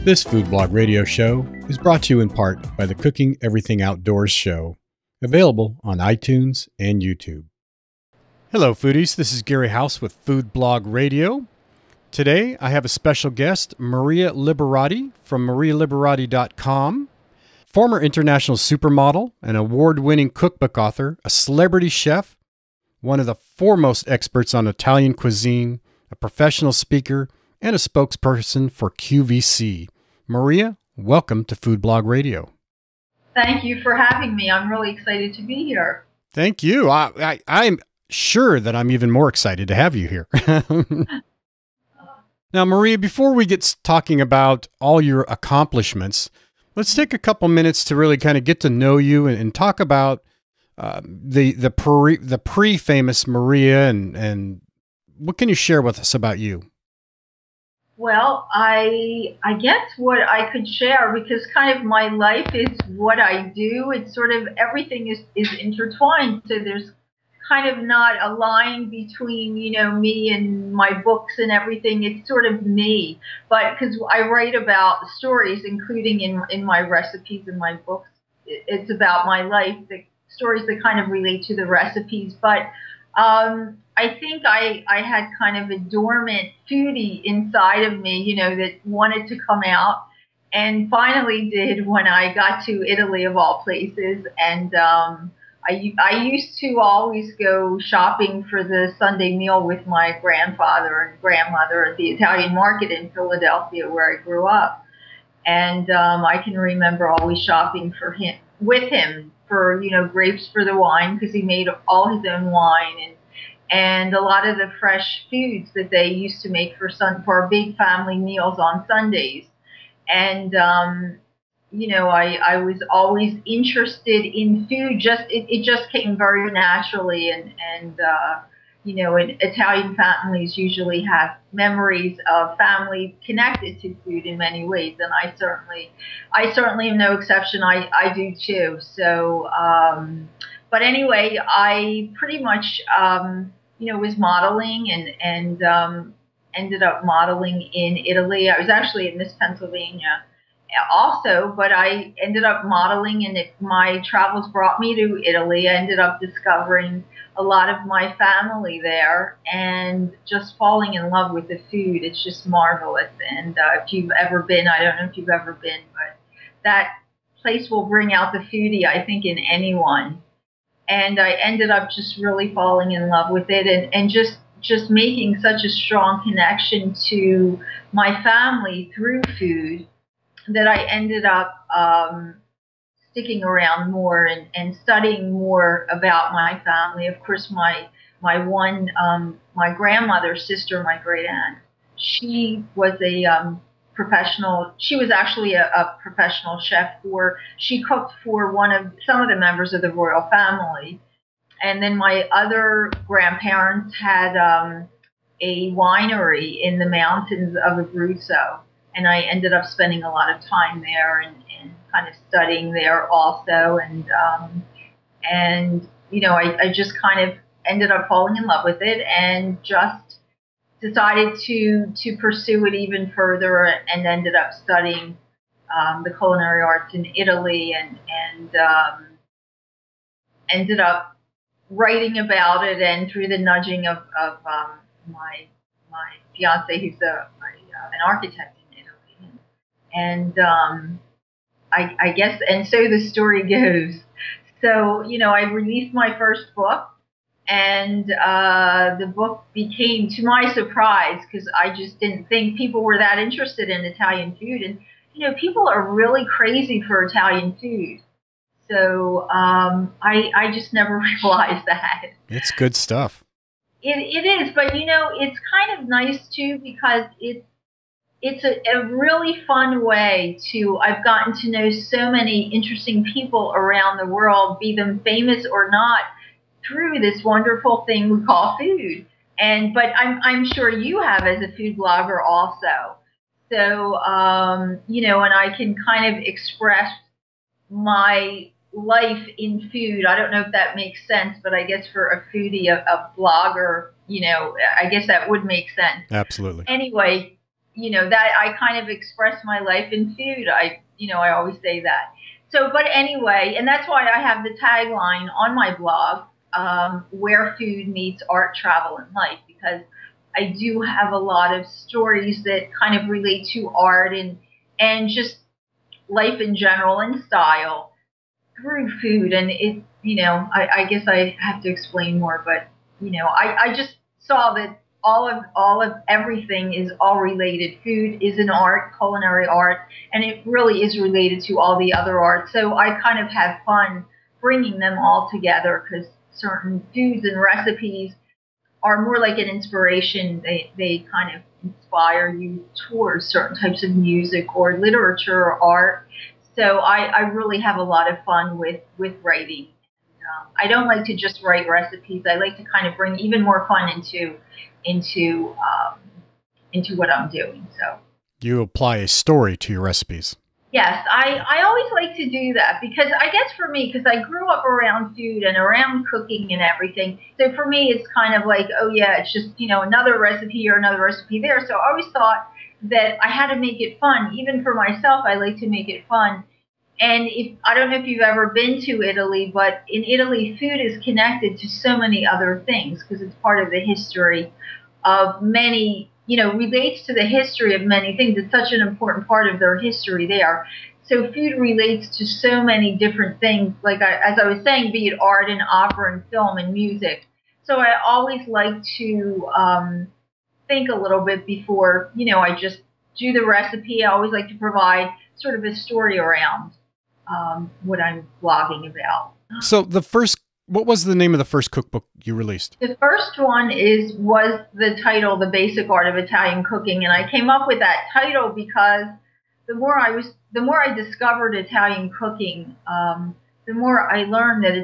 This Food Blog Radio Show is brought to you in part by the Cooking Everything Outdoors Show, available on iTunes and YouTube. Hello, foodies. This is Gary House with Food Blog Radio. Today, I have a special guest, Maria Liberati from marialiberati.com. Former international supermodel, an award-winning cookbook author, a celebrity chef, one of the foremost experts on Italian cuisine, a professional speaker, and a spokesperson for QVC. Maria, welcome to Food Blog Radio. Thank you for having me. I'm really excited to be here. Thank you. I'm sure that I'm even more excited to have you here. Now, Maria, before we get talking about all your accomplishments, let's take a couple minutes to really kind of get to know you and talk about the pre-famous Maria and what can you share with us about you? Well, I guess what I could share, because kind of my life is what I do. It's sort of everything is intertwined. So there's kind of not a line between, me and my books and everything. It's sort of me. But because I write about stories, including in my recipes and my books, it's about my life, the stories that kind of relate to the recipes. But I think I had kind of a dormant foodie inside of me, that wanted to come out, and finally did when I got to Italy, of all places. And I used to always go shopping for the Sunday meal with my grandfather and grandmother at the Italian market in Philadelphia, where I grew up. And I can remember always shopping with him for, grapes for the wine, because he made all his own wine, and a lot of the fresh foods that they used to make for our big family meals on Sundays. And, I was always interested in food. It just came very naturally. And Italian families usually have memories of family connected to food in many ways. And I certainly am no exception. I do too. So, but anyway, I pretty much, was modeling and ended up modeling in Italy. I was actually in Miss Pennsylvania also, but I ended up modeling, and my travels brought me to Italy. I ended up discovering a lot of my family there and just falling in love with the food. It's just marvelous. And if you've ever been, I don't know if you've ever been, but that place will bring out the foodie, I think, in anyone. And I ended up just really falling in love with it, and just making such a strong connection to my family through food that I ended up sticking around more and studying more about my family. Of course, my grandmother's sister, my great aunt, she was a professional. She was actually a professional chef. She cooked for some of the members of the royal family. And then my other grandparents had a winery in the mountains of Abruzzo, and I ended up spending a lot of time there and kind of studying there also. And I just kind of ended up falling in love with it, and just decided to pursue it even further, and ended up studying the culinary arts in Italy, and ended up writing about it, and through the nudging of my fiance, who's an architect in Italy, and I guess, and so the story goes. So I released my first book. And the book became, to my surprise, because I just didn't think people were that interested in Italian food. And, people are really crazy for Italian food. So I just never realized that. It's good stuff. It is. But, it's kind of nice, too, because it's a really fun way I've gotten to know so many interesting people around the world, be them famous or not, through this wonderful thing we call food. But I'm sure you have as a food blogger also. So, and I can kind of express my life in food. I don't know if that makes sense, but I guess for a foodie, a blogger, I guess that would make sense. Absolutely. Anyway, that I kind of express my life in food. I always say that. So, but anyway, and that's why I have the tagline on my blog, where food meets art, travel, and life, because I do have a lot of stories that kind of relate to art and just life in general and style through food. And I guess I have to explain more, but I just saw that all of everything is all related. Food is an art, culinary art, and it really is related to all the other arts. So I kind of have fun bringing them all together because certain foods and recipes are more like an inspiration. They kind of inspire you towards certain types of music or literature or art. So I really have a lot of fun with writing. I don't like to just write recipes. I like to kind of bring even more fun into what I'm doing. So you apply a story to your recipes. Yes, I always like to do that because I guess for me, because I grew up around food and around cooking and everything. So for me, it's kind of like, oh yeah, it's just, another recipe or another recipe there. So I always thought that I had to make it fun. Even for myself, I like to make it fun. And I don't know if you've ever been to Italy, but in Italy, food is connected to so many other things because it's part of the history of many, relates to the history of many things. It's such an important part of their history there. So food relates to so many different things, like as I was saying, be it art and opera and film and music. So I always like to think a little bit before, I just do the recipe. I always like to provide sort of a story around what I'm blogging about. So what was the name of the first cookbook you released? The first one was the title, The Basic Art of Italian Cooking. And I came up with that title because the more I discovered Italian cooking, the more I learned that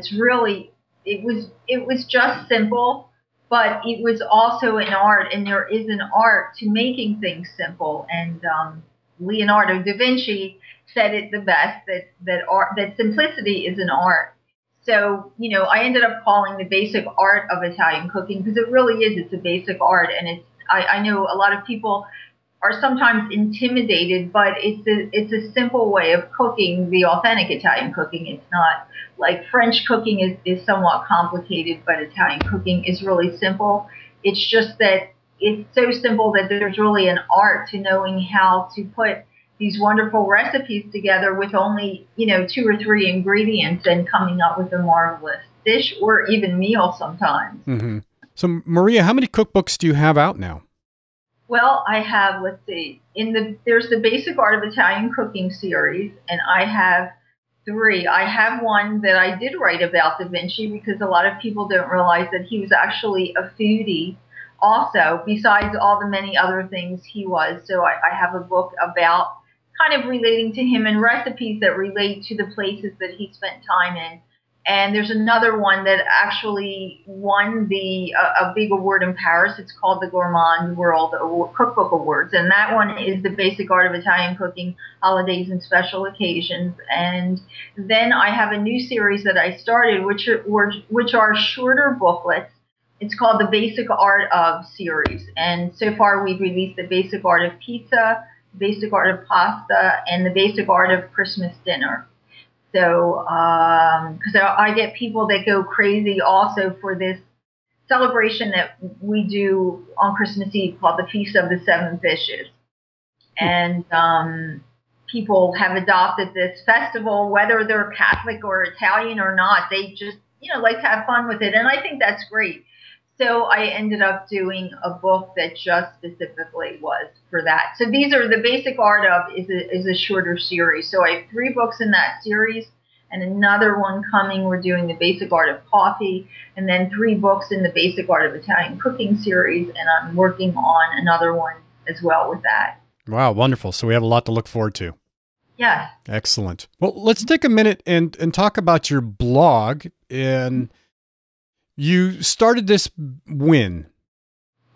it was just simple, but it was also an art, and there is an art to making things simple. And Leonardo da Vinci said it the best, that simplicity is an art. So, I ended up calling the basic art of Italian cooking because it really is. It's a basic art, and I know a lot of people are sometimes intimidated, but it's a simple way of cooking the authentic Italian cooking. It's not like French cooking is somewhat complicated, but Italian cooking is really simple. It's just that it's so simple that there's really an art to knowing how to put these wonderful recipes together with only, 2 or 3 ingredients and coming up with a marvelous dish or even meal sometimes. Mm-hmm. So Maria, how many cookbooks do you have out now? Well, I have, let's see, there's the Basic Art of Italian Cooking series, and I have 3. I have one that I did write about Da Vinci because a lot of people don't realize that he was actually a foodie also, besides all the many other things he was. So I have a book about kind of relating to him and recipes that relate to the places that he spent time in. And there's another one that actually won a big award in Paris. It's called the Gourmand World Cookbook Awards. And that one is The Basic Art of Italian Cooking, Holidays and Special Occasions. And then I have a new series that I started, which are shorter booklets. It's called the Basic Art of series. And so far we've released the Basic Art of Pizza, Basic Art of Pasta, and the Basic Art of Christmas Dinner. So, because I get people that go crazy also for this celebration that we do on Christmas Eve called the Feast of the Seven Fishes. And people have adopted this festival, whether they're Catholic or Italian or not. They just, like to have fun with it. And I think that's great. So I ended up doing a book that just specifically was for that. So these are the Basic Art of is a shorter series. So I have 3 books in that series and another one coming. We're doing the Basic Art of Coffee, and then 3 books in the Basic Art of Italian Cooking series. And I'm working on another one as well with that. Wow, wonderful. So we have a lot to look forward to. Yes. Excellent. Well, let's take a minute and talk about your blog. And you started this when?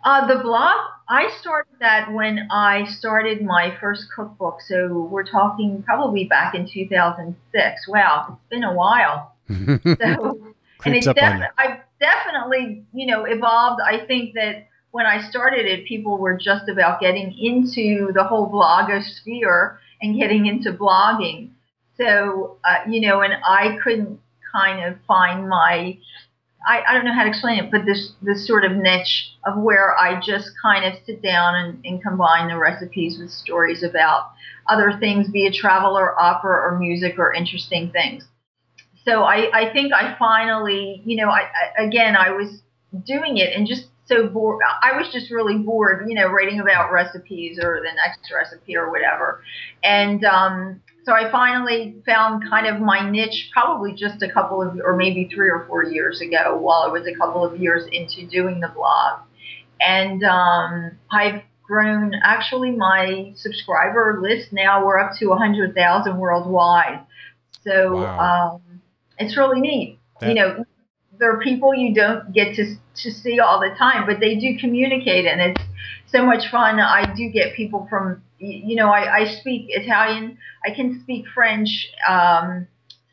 The blog, I started that when I started my first cookbook. So we're talking probably back in 2006. Wow, it's been a while. So, and I've definitely, evolved. I think that when I started it, people were just about getting into the whole blogosphere and getting into blogging. So, and I couldn't kind of find I don't know how to explain it, but this sort of niche of where I just kind of sit down and combine the recipes with stories about other things, be it travel or opera or music or interesting things. So I think I finally, I was doing it and just so bored. I was just really bored, writing about recipes or the next recipe or whatever. And so I finally found kind of my niche probably just a couple of, or maybe 3 or 4 years ago, while I was a couple of years into doing the blog. And I've grown, actually my subscriber list now, we're up to 100,000 worldwide. So Wow. it's really neat. That There are people you don't get to see all the time, but they do communicate, and it's so much fun. I do get people from, I speak Italian, I can speak French,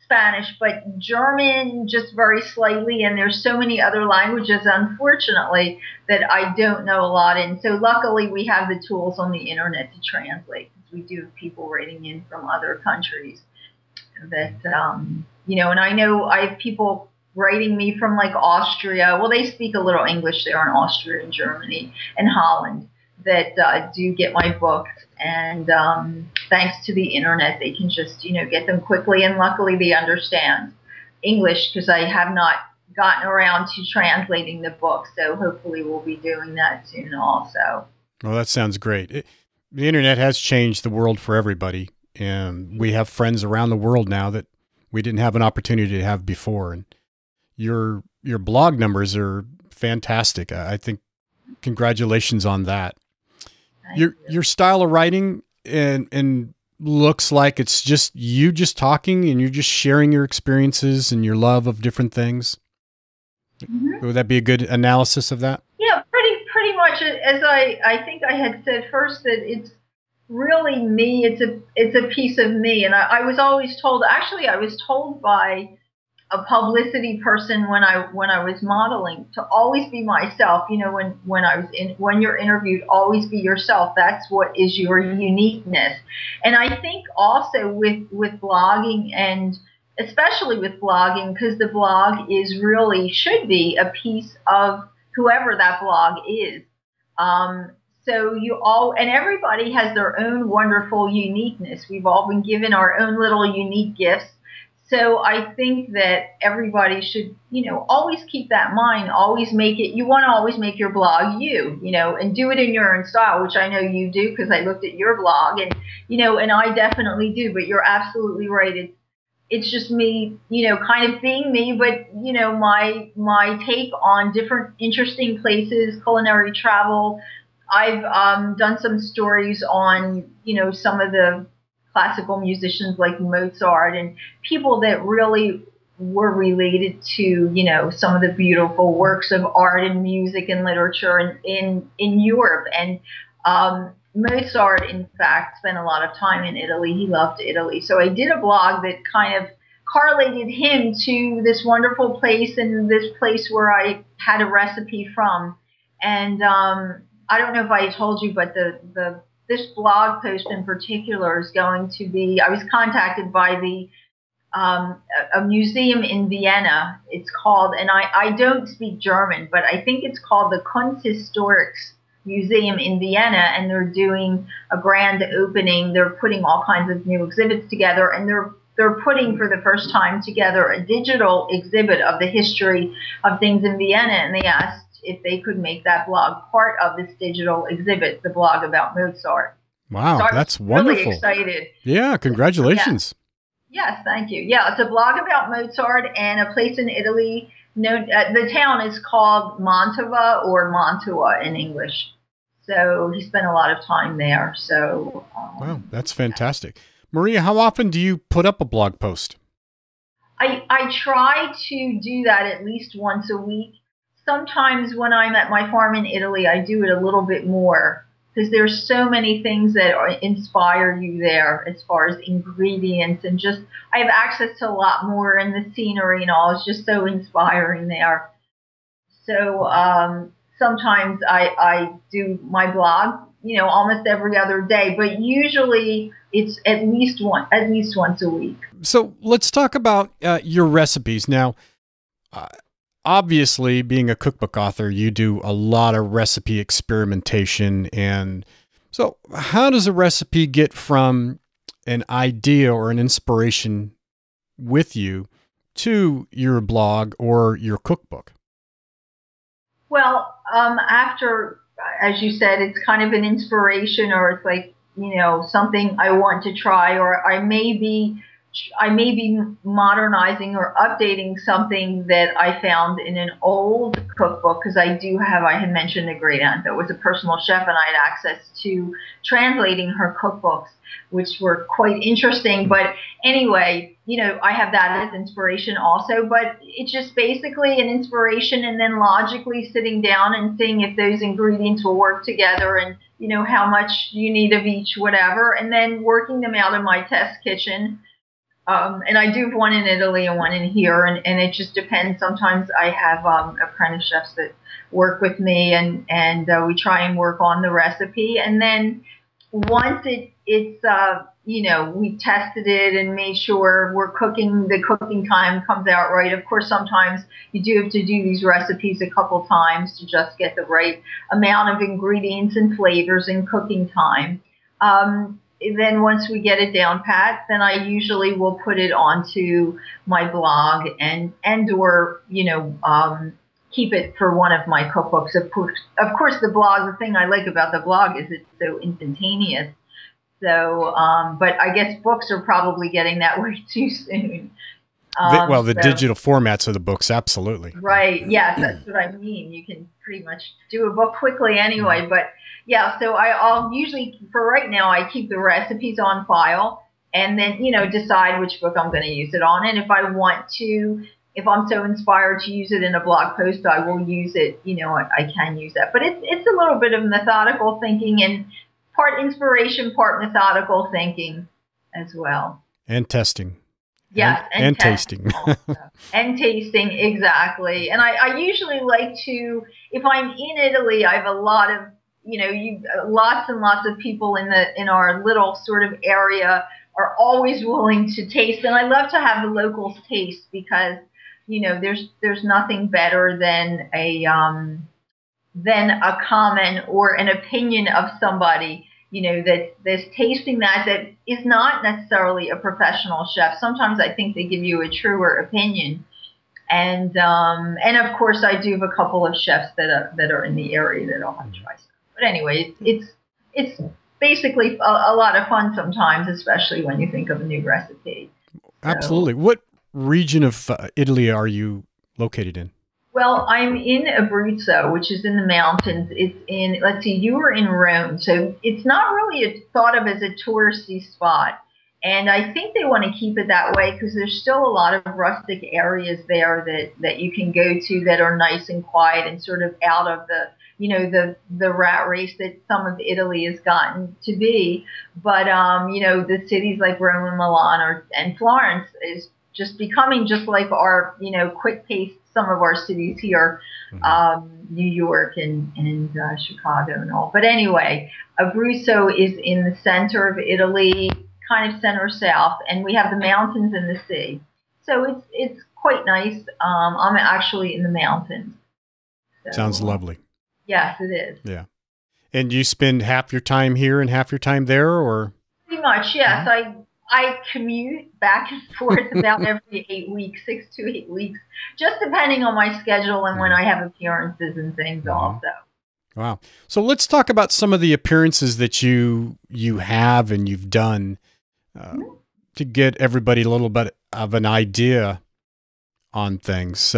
Spanish, but German just very slightly, and there's so many other languages, unfortunately, that I don't know a lot in. So luckily we have the tools on the internet to translate, because we do have people writing in from other countries that, and I know I have people writing me from like Austria. Well, they speak a little English there in Austria and Germany and Holland that do get my books. And thanks to the internet, they can just, get them quickly. And luckily they understand English, because I have not gotten around to translating the book. So hopefully we'll be doing that soon also. Well, that sounds great. The internet has changed the world for everybody. And we have friends around the world now that we didn't have an opportunity to have before. And your blog numbers are fantastic. I think congratulations on that. Your style of writing and looks like it's just you just talking and you're just sharing your experiences and your love of different things. Mm-hmm. Would that be a good analysis of that? Yeah, pretty much. As I think I had said first, that it's really me. It's a piece of me, and I was always told. Actually, I was told by a publicity person when I was modeling to always be myself. When you're interviewed, always be yourself. That's what is your uniqueness. And I think also with blogging, and especially with blogging, because the blog should be a piece of whoever that blog is. So and everybody has their own wonderful uniqueness. We've all been given our own little unique gifts. So I think that everybody should, always keep that in mind. Always you want to always make your blog and do it in your own style, which I know you do, because I looked at your blog and, and I definitely do. But you're absolutely right. It's just me, kind of being me, but, my take on different interesting places, culinary travel. I've done some stories on, some of the classical musicians like Mozart and people that really were related to, some of the beautiful works of art and music and literature in Europe. And Mozart, in fact, spent a lot of time in Italy. He loved Italy. So I did a blog that kind of correlated him to this wonderful place and this place where I had a recipe from. And I don't know if I told you, but this blog post in particular is going to be, I was contacted by a museum in Vienna. It's called, and I don't speak German, but I think it's called the Kunsthistorics Museum in Vienna, and they're doing a grand opening. They're putting all kinds of new exhibits together, and they're putting for the first time together a digital exhibit of the history of things in Vienna, and they asked if they could make that blog part of this digital exhibit, the blog about Mozart. Wow, so that's wonderful. Really excited. Yeah, congratulations. Yeah. Yes, thank you. Yeah, it's a blog about Mozart and a place in Italy. The town is called Mantova, or Mantua in English. So he spent a lot of time there. So wow, that's fantastic. Maria, how often do you put up a blog post? I try to do that at least once a week. Sometimes when I'm at my farm in Italy, I do it a little bit more, because there's so many things that inspire you there as far as ingredients, and just I have access to a lot more, and the scenery and all is just so inspiring there. So sometimes I do my blog, almost every other day, but usually it's at least once a week. So let's talk about your recipes now. Uh, Obviously, being a cookbook author, you do a lot of recipe experimentation. And so how does a recipe get from an idea or an inspiration with you to your blog or your cookbook? Well, after, as you said, it's kind of an inspiration, or it's like, something I want to try, or I may be modernizing or updating something that I found in an old cookbook, because I had mentioned a great aunt that was a personal chef, and I had access to translating her cookbooks, which were quite interesting. But anyway, I have that as inspiration also, but it's just basically an inspiration, and then logically sitting down and seeing if those ingredients will work together, and how much you need of each, whatever, and then working them out in my test kitchen. And I do have one in Italy and one in here, and it just depends. Sometimes I have apprentice chefs that work with me, and we try and work on the recipe. And then once we tested it and made sure the cooking time comes out right. Of course, sometimes you do have to do these recipes a couple times to just get the right amount of ingredients and flavors and cooking time. Then once we get it down pat, then I usually will put it onto my blog or keep it for one of my cookbooks. Of course, the blog. The thing I like about the blog is it's so instantaneous. So, but I guess books are probably getting that way too soon. The digital formats of the books, absolutely. Right. Yes, that's what I mean. You can pretty much do a book quickly anyway. But yeah, so I'll usually, for right now, I keep the recipes on file, and then, decide which book I'm going to use it on. And if I'm so inspired to use it in a blog post, I will use it. I can use that. But it's a little bit of methodical thinking, and part inspiration, part methodical thinking as well. And testing. Yes, and tasting. And tasting, exactly. And I usually like to, if I'm in Italy, I have a lot of, lots and lots of people in our little sort of area are always willing to taste. And I love to have the locals taste, because, there's nothing better than a comment or an opinion of somebody, that's tasting that is not necessarily a professional chef. Sometimes I think they give you a truer opinion. And of course I do have a couple of chefs that are in the area that I'll have to try stuff. But anyway, it's basically a lot of fun sometimes, especially when you think of a new recipe. Absolutely. What region of Italy are you located in? Well, I'm in Abruzzo, which is in the mountains. It's in, let's see, you were in Rome, so it's not really thought of as a touristy spot. And I think they want to keep it that way, because there's still a lot of rustic areas there that you can go to that are nice and quiet and sort of out of the rat race that some of Italy has gotten to be. But, the cities like Rome and Milan and Florence is just becoming just like our, quick pace, some of our cities here, New York and Chicago and all. But anyway, Abruzzo is in the center of Italy, kind of center south, and we have the mountains and the sea. So it's quite nice. I'm actually in the mountains. So, sounds lovely. Yes, it is. Yeah. And you spend half your time here and half your time there, or? Pretty much, yes. I commute back and forth about every 8 weeks, 6 to 8 weeks, just depending on my schedule and when I have appearances and things also. Wow. So let's talk about some of the appearances that you have and you've done to get everybody a little bit of an idea on things.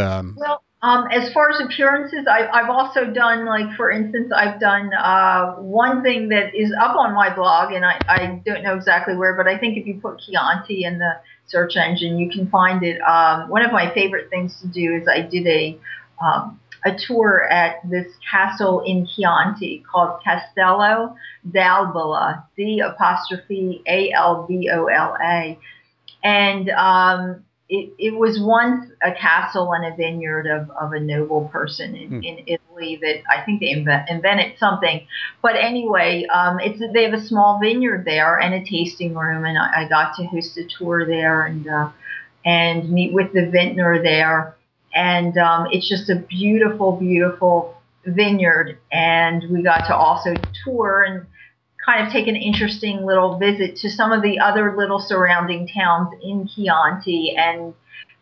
As far as appearances, I've also done, like, for instance, I've done one thing that is up on my blog, and I don't know exactly where, but I think if you put Chianti in the search engine, you can find it. One of my favorite things to do is I did a tour at this castle in Chianti called Castello d'Albola, D''Albola. And it was once a castle and a vineyard of a noble person in Italy that I think they invented something. But anyway, they have a small vineyard there and a tasting room, and I got to host a tour there and meet with the vintner there. And it's just a beautiful, beautiful vineyard. And we got to also tour and kind of take an interesting little visit to some of the other little surrounding towns in Chianti and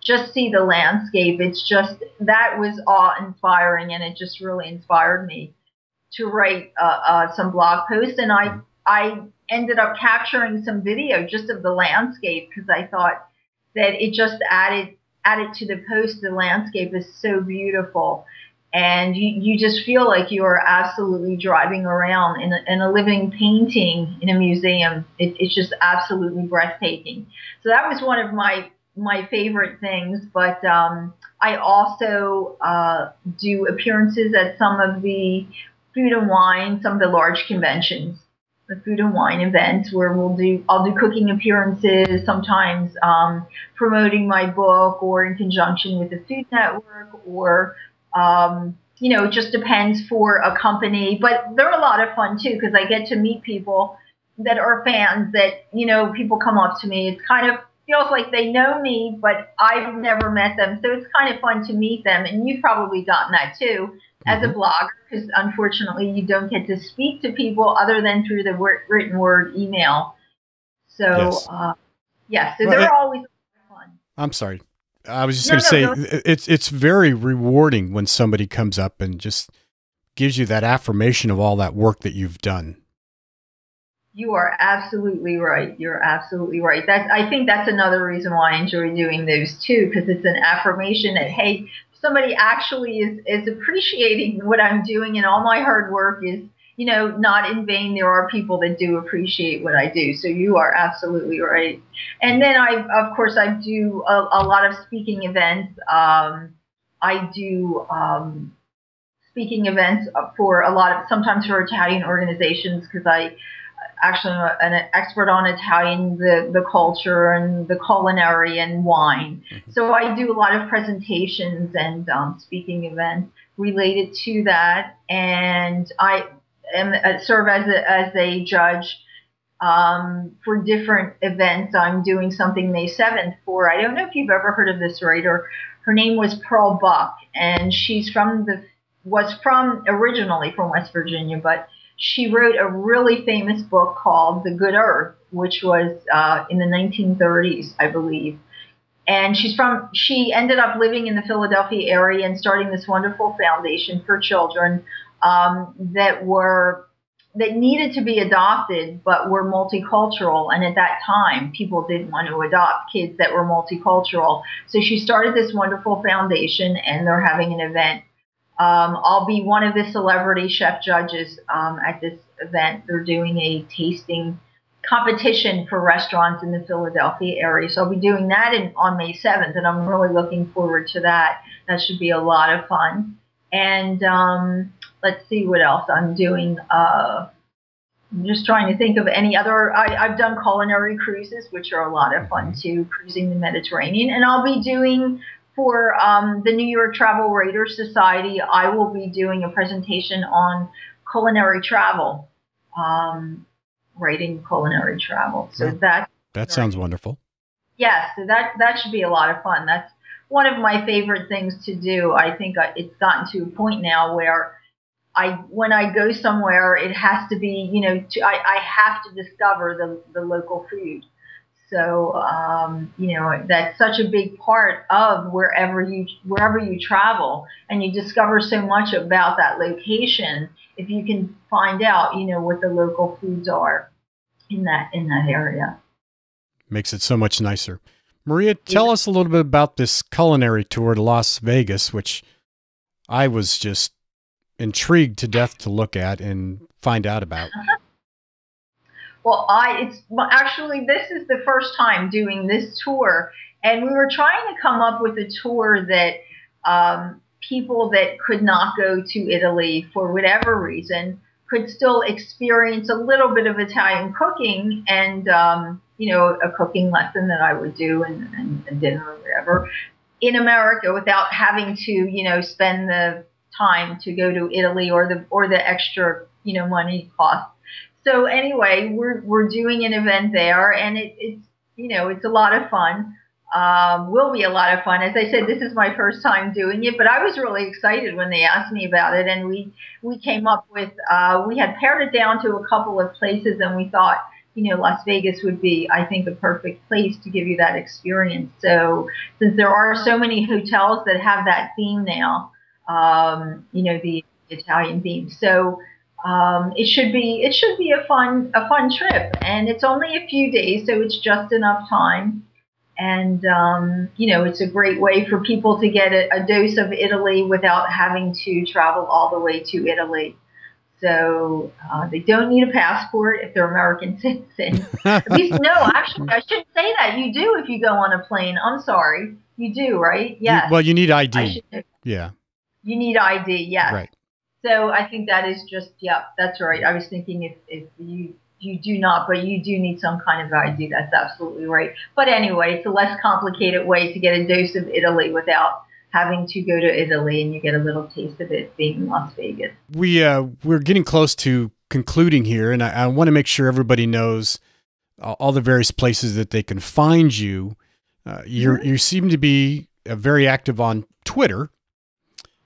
just see the landscape. It's just, that was awe-inspiring, and it just really inspired me to write some blog posts. And I ended up capturing some video just of the landscape because I thought that it just added to the post. The landscape is so beautiful. And you just feel like you are absolutely driving around in a living painting in a museum. It's just absolutely breathtaking. So that was one of my favorite things. But I also do appearances at some of the food and wine, some of the large conventions, the food and wine events where I'll do cooking appearances, sometimes promoting my book or in conjunction with the Food Network or it just depends for a company, but they're a lot of fun too because I get to meet people that are fans that, people come up to me. It's kind of feels like they know me, but I've never met them. So it's kind of fun to meet them. And you've probably gotten that too as a blogger because unfortunately you don't get to speak to people other than through the written word email. So, so they're always fun. I'm sorry. I was just going to say, it's very rewarding when somebody comes up and just gives you that affirmation of all that work that you've done. You are absolutely right. You're absolutely right. I think that's another reason why I enjoy doing those too, because it's an affirmation that, hey, somebody actually is appreciating what I'm doing, and all my hard work is, not in vain. There are people that do appreciate what I do. So you are absolutely right. And then I do a lot of speaking events. I do speaking events sometimes for Italian organizations because I actually am an expert on Italian, the culture and the culinary and wine. So I do a lot of presentations and speaking events related to that. And I serve as a judge for different events. I'm doing something May 7th for, I don't know if you've ever heard of this writer. Her name was Pearl Buck, and she's originally from West Virginia, but she wrote a really famous book called The Good Earth, which was in the 1930s, I believe. And she ended up living in the Philadelphia area and starting this wonderful foundation for children that needed to be adopted but were multicultural. And at that time, people didn't want to adopt kids that were multicultural. So she started this wonderful foundation, and they're having an event. I'll be one of the celebrity chef judges at this event. They're doing a tasting competition for restaurants in the Philadelphia area. So I'll be doing that on May 7th, and I'm really looking forward to that. That should be a lot of fun. And let's see what else I'm doing. I'm just trying to think of any other. I've done culinary cruises, which are a lot of fun too, cruising the Mediterranean. And I'll be doing for the New York Travel Writers Society, I will be doing a presentation on culinary travel, writing culinary travel. So that sounds wonderful. Yes, so that should be a lot of fun. That's one of my favorite things to do. I think it's gotten to a point now where when I go somewhere, it has to be, I have to discover the local food. So, that's such a big part of wherever you travel, and you discover so much about that location if you can find out, what the local foods are in that area. Makes it so much nicer. Maria, tell us a little bit about this culinary tour to Las Vegas, which I was just intrigued to death to look at and find out about. Well, actually, this is the first time doing this tour, and we were trying to come up with a tour that people that could not go to Italy for whatever reason could still experience a little bit of Italian cooking and, a cooking lesson that I would do and dinner or whatever in America without having to, spend the time to go to Italy or the extra, money cost. So anyway, we're doing an event there, and it's a lot of fun. Will be a lot of fun. As I said, this is my first time doing it, but I was really excited when they asked me about it, and we came up with we had pared it down to a couple of places, and we thought Las Vegas would be, I think, a perfect place to give you that experience. So since there are so many hotels that have that theme now, the Italian theme, so it should be a fun trip, and it's only a few days, so it's just enough time. And, it's a great way for people to get a dose of Italy without having to travel all the way to Italy. So they don't need a passport if they're American citizens. At least, no, actually, I shouldn't say that. You do if you go on a plane. I'm sorry. You do, right? Yes. Well, you need ID. Yeah. You need ID, yes. Right. So I think that is just, yeah, that's right. I was thinking if you do not, but you do need some kind of ID. That's absolutely right. But anyway, it's a less complicated way to get a dose of Italy without having to go to Italy, and you get a little taste of it being in Las Vegas. We're getting close to concluding here, and I want to make sure everybody knows all the various places that they can find you. You seem to be very active on Twitter.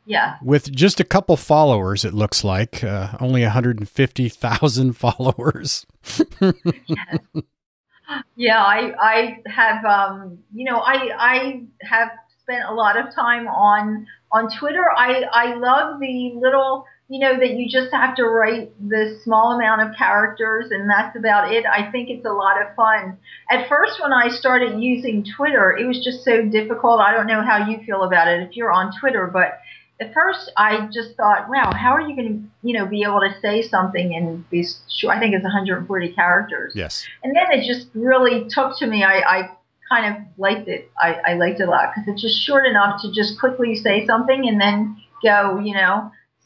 Yeah. With just a couple followers, it looks like only 150,000 followers. Yes. Yeah, I have, I have spent a lot of time on Twitter. I love the little, that you just have to write the small amount of characters, and that's about it. I think it's a lot of fun. At first, when I started using Twitter, it was just so difficult. I don't know how you feel about it if you're on Twitter, but at first, I just thought, wow, how are you going to, be able to say something in these, I think it's 140 characters. Yes. And then it just really took to me. I kind of liked it. I liked it a lot because it's just short enough to just quickly say something and then go,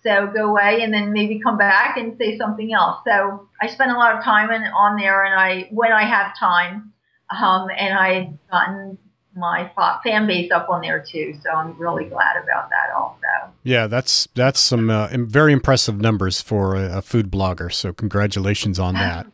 so go away and then maybe come back and say something else. So I spend a lot of time on there, and when I have time, and I've gotten my fan base up on there too, so I'm really glad about that also. Yeah, that's some very impressive numbers for a food blogger, so congratulations on that.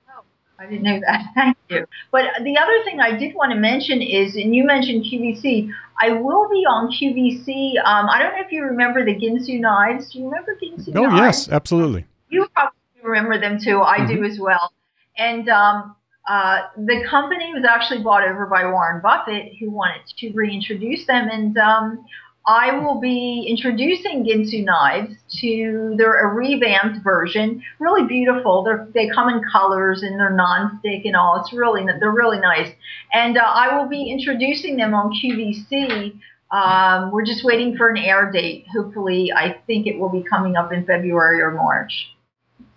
Oh, I didn't know that. Thank you. But the other thing I did want to mention is, and you mentioned QVC, I will be on QVC. I don't know if you remember the Ginsu knives. Do you remember Ginsu knives? Oh, yes, absolutely. You probably remember them too. I do as well. And the company was actually bought over by Warren Buffett, who wanted to reintroduce them. And I will be introducing Ginsu knives to a revamped version. Really beautiful. They come in colors, and they're non-stick and all. They're really nice. And I will be introducing them on QVC. We're just waiting for an air date. Hopefully, I think it will be coming up in February or March.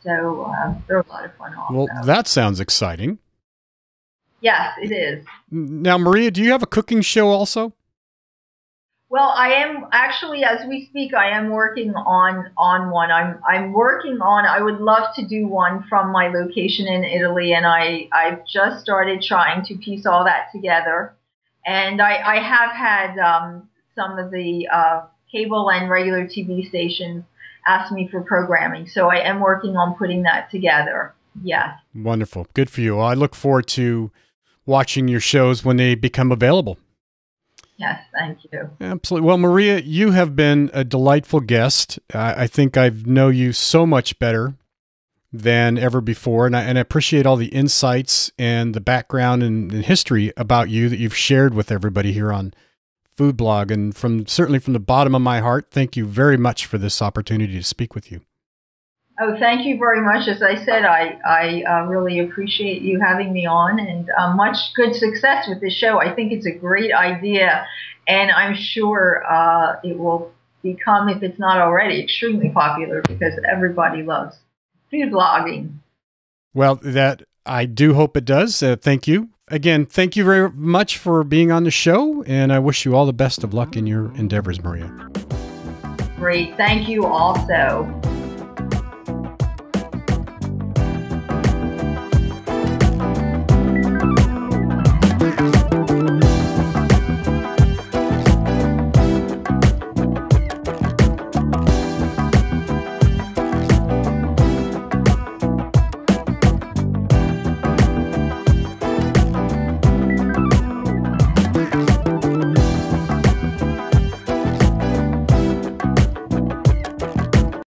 So they're a lot of fun also. Well, that sounds exciting. Yes, it is. Now, Maria, do you have a cooking show also? Well, I am actually, as we speak, I am working on one. I'm working on, I would love to do one from my location in Italy, and I've just started trying to piece all that together. And I have had some of the cable and regular TV stations ask me for programming, so I am working on putting that together. Yes. Wonderful. Good for you. Well, I look forward to watching your shows when they become available. Yes, thank you. Absolutely. Well, Maria, you have been a delightful guest. I think I know you so much better than ever before, and I appreciate all the insights and the background and history about you that you've shared with everybody here on Food Blog. And certainly from the bottom of my heart, thank you very much for this opportunity to speak with you. Oh, thank you very much. As I said, I really appreciate you having me on, and much good success with this show. I think it's a great idea, and I'm sure it will become, if it's not already, extremely popular because everybody loves food blogging. Well, that I do hope it does. Thank you. Again, thank you very much for being on the show, and I wish you all the best of luck in your endeavors, Maria. Great. Thank you also.